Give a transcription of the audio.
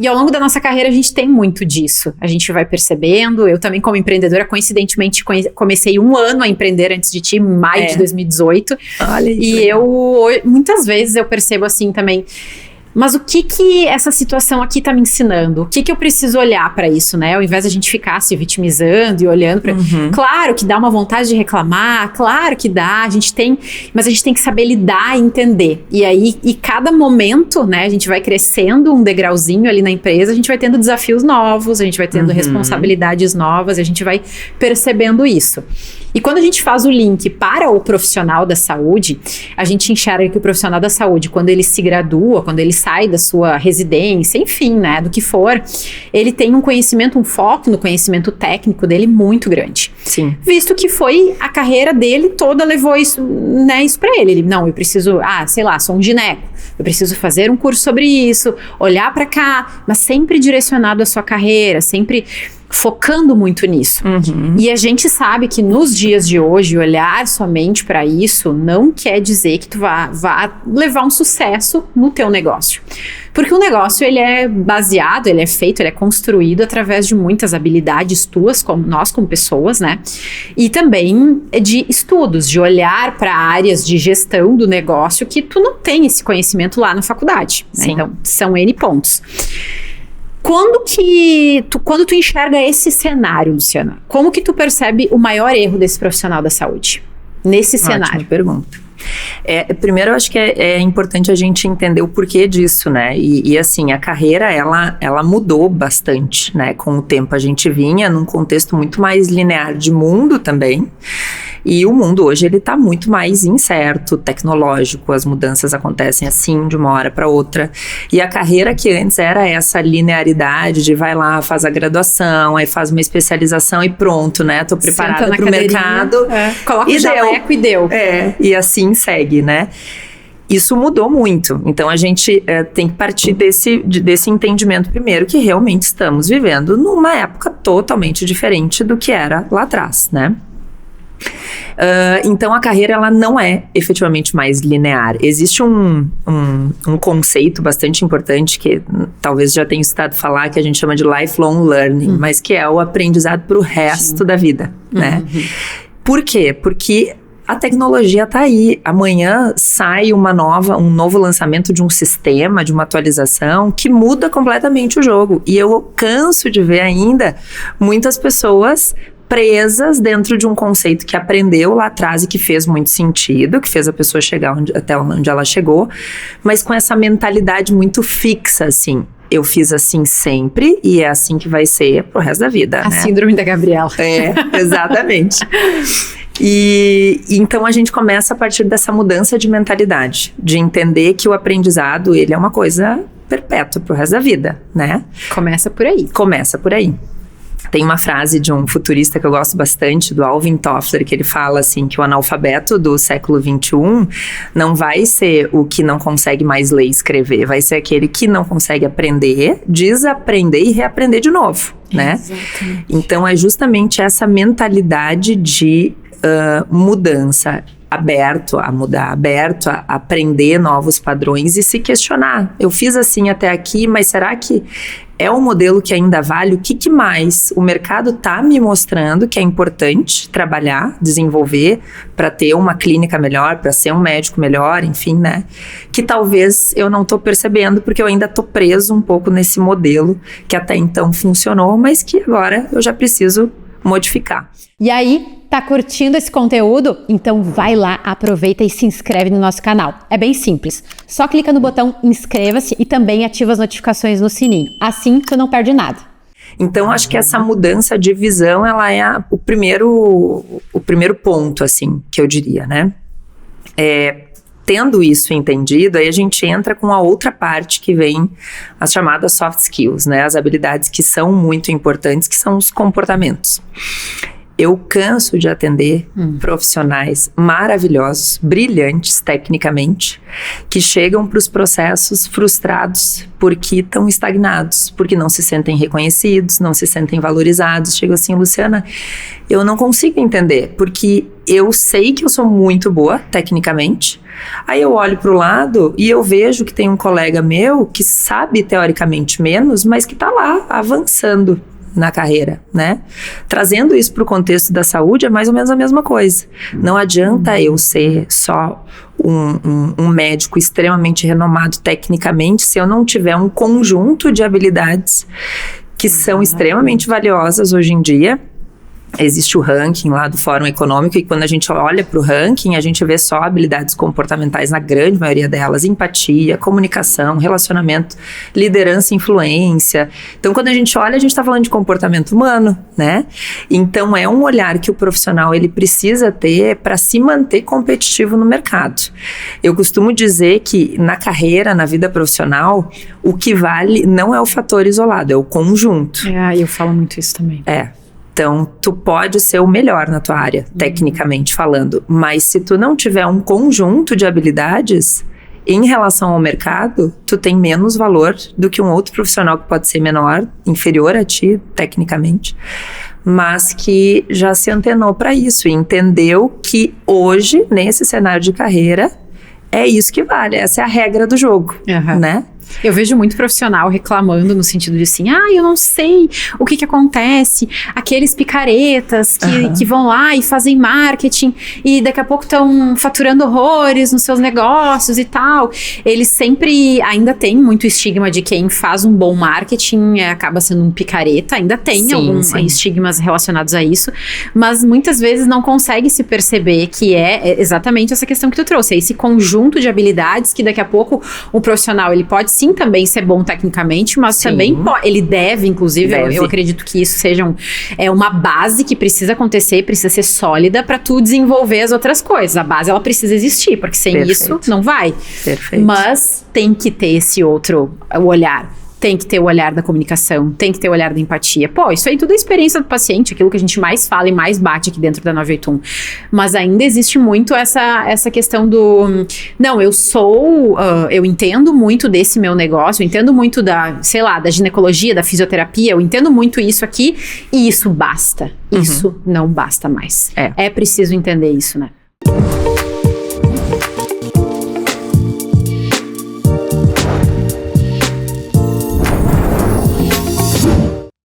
E ao longo da nossa carreira a gente tem muito disso. A gente vai percebendo. Eu também, como empreendedora, coincidentemente comecei 1 ano a empreender antes de ti, em maio de 2018. Olha isso. E muitas vezes eu percebo assim também. Mas o que essa situação aqui tá me ensinando? O que eu preciso olhar pra isso, né? Ao invés de a gente ficar se vitimizando e olhando pra... Claro que dá uma vontade de reclamar, claro que dá, mas a gente tem que saber lidar e entender. E aí, cada momento, né, a gente vai crescendo um degrauzinho ali na empresa, a gente vai tendo desafios novos, a gente vai tendo responsabilidades novas, a gente vai percebendo isso. E quando a gente faz o link para o profissional da saúde, a gente enxerga que o profissional da saúde, quando ele se gradua, quando ele sai da sua residência, enfim, né, do que for, ele tem um conhecimento, um foco no conhecimento técnico dele muito grande. Sim. Visto que foi a carreira dele toda levou isso, né, isso pra ele. Ele, não, eu preciso, sei lá, sou um gineco, eu preciso fazer um curso sobre isso, olhar pra cá, mas sempre direcionado à sua carreira, sempre focando muito nisso. E a gente sabe que nos dias de hoje, olhar somente para isso não quer dizer que tu vá levar um sucesso no teu negócio. Porque o negócio, ele é baseado, ele é feito, ele é construído através de muitas habilidades tuas, como nós como pessoas, né? E também de estudos, de olhar para áreas de gestão do negócio que tu não tem esse conhecimento lá na faculdade, né? Então, são N pontos. Quando tu enxerga esse cenário, Luciana, como que tu percebe o maior erro desse profissional da saúde? Nesse cenário. Ótima pergunta. Primeiro, eu acho que é importante a gente entender o porquê disso, né? E assim, a carreira, ela mudou bastante, né? Com o tempo, a gente vinha num contexto muito mais linear de mundo também. E o mundo hoje, ele tá muito mais incerto, tecnológico, as mudanças acontecem assim, de uma hora para outra. E a carreira que antes era essa linearidade de vai lá, faz a graduação, aí faz uma especialização e pronto, né? Tô preparada pro mercado. Coloca o jaleco e deu. E assim segue, né? Isso mudou muito, então a gente tem que partir desse entendimento primeiro, que realmente estamos vivendo numa época totalmente diferente do que era lá atrás, né? Então a carreira, ela não é efetivamente mais linear. Existe um conceito bastante importante que talvez já tenha escutado falar, que a gente chama de lifelong learning, mas que é o aprendizado para o resto da vida, né? Por quê? Porque a tecnologia tá aí. Amanhã sai um novo lançamento de um sistema, de uma atualização que muda completamente o jogo. E eu canso de ver ainda muitas pessoas presas dentro de um conceito que aprendeu lá atrás e que fez muito sentido, que fez a pessoa chegar até onde ela chegou, mas com essa mentalidade muito fixa, assim. Eu fiz assim sempre e é assim que vai ser pro resto da vida, A né? síndrome da Gabriela. Exatamente. E então a gente começa a partir dessa mudança de mentalidade, de entender que o aprendizado, ele é uma coisa perpétua pro resto da vida, né? Começa por aí. Começa por aí. Tem uma frase de um futurista que eu gosto bastante, do Alvin Toffler, que ele fala assim, que o analfabeto do século XXI não vai ser o que não consegue mais ler e escrever, vai ser aquele que não consegue aprender, desaprender e reaprender de novo, né? Exatamente. Então é justamente essa mentalidade de mudança, aberto a mudar, aberto a aprender novos padrões e se questionar. Eu fiz assim até aqui, mas será que é um modelo que ainda vale? O que mais o mercado tá me mostrando que é importante trabalhar, desenvolver para ter uma clínica melhor, para ser um médico melhor, enfim, né? Que talvez eu não tô percebendo porque eu ainda tô preso um pouco nesse modelo que até então funcionou, mas que agora eu já preciso modificar. E aí, tá curtindo esse conteúdo? Então vai lá, aproveita e se inscreve no nosso canal. É bem simples. Só clica no botão inscreva-se e também ativa as notificações no sininho. Assim tu não perde nada. Então, acho que essa mudança de visão, ela é o primeiro ponto, assim, que eu diria, né? Tendo isso entendido, aí a gente entra com a outra parte que vem, as chamadas soft skills, né? As habilidades que são muito importantes, que são os comportamentos. Eu canso de atender profissionais maravilhosos, brilhantes tecnicamente, que chegam para os processos frustrados porque estão estagnados, porque não se sentem reconhecidos, não se sentem valorizados. Chegam assim, Luciana, eu não consigo entender, porque eu sei que eu sou muito boa tecnicamente, aí eu olho para o lado e eu vejo que tem um colega meu que sabe teoricamente menos, mas que está lá avançando na carreira, né? Trazendo isso para o contexto da saúde é mais ou menos a mesma coisa. Não adianta eu ser só um médico extremamente renomado tecnicamente se eu não tiver um conjunto de habilidades que são extremamente valiosas hoje em dia. Existe o ranking lá do Fórum Econômico e quando a gente olha para o ranking, a gente vê só habilidades comportamentais na grande maioria delas, empatia, comunicação, relacionamento, liderança e influência. Então, quando a gente olha, a gente está falando de comportamento humano, né? Então, é um olhar que o profissional ele precisa ter para se manter competitivo no mercado. Eu costumo dizer que na carreira, na vida profissional, o que vale não é o fator isolado, é o conjunto. Eu falo muito isso também. Então, tu pode ser o melhor na tua área, tecnicamente falando, mas se tu não tiver um conjunto de habilidades, em relação ao mercado, tu tem menos valor do que um outro profissional que pode ser menor, inferior a ti, tecnicamente, mas que já se antenou para isso e entendeu que hoje, nesse cenário de carreira, é isso que vale, essa é a regra do jogo, né? Eu vejo muito profissional reclamando no sentido de assim, eu não sei o que acontece, aqueles picaretas que vão lá e fazem marketing e daqui a pouco estão faturando horrores nos seus negócios e tal. Eles sempre ainda tem muito estigma de quem faz um bom marketing acaba sendo um picareta, ainda tem alguns estigmas relacionados a isso, mas muitas vezes não consegue se perceber que é exatamente essa questão que tu trouxe, é esse conjunto de habilidades que daqui a pouco o profissional ele pode sim também ser bom tecnicamente, mas também ele deve, inclusive, eu acredito que isso seja uma base que precisa acontecer, precisa ser sólida para tu desenvolver as outras coisas. A base, ela precisa existir, porque sem isso não vai. Mas tem que ter esse outro olhar. Tem que ter o olhar da comunicação, tem que ter o olhar da empatia. Isso aí tudo é experiência do paciente, aquilo que a gente mais fala e mais bate aqui dentro da 981. Mas ainda existe muito essa questão do... Não, eu entendo muito desse meu negócio, eu entendo muito da ginecologia, da fisioterapia, eu entendo muito isso aqui e isso basta. Isso não basta mais. É preciso entender isso, né?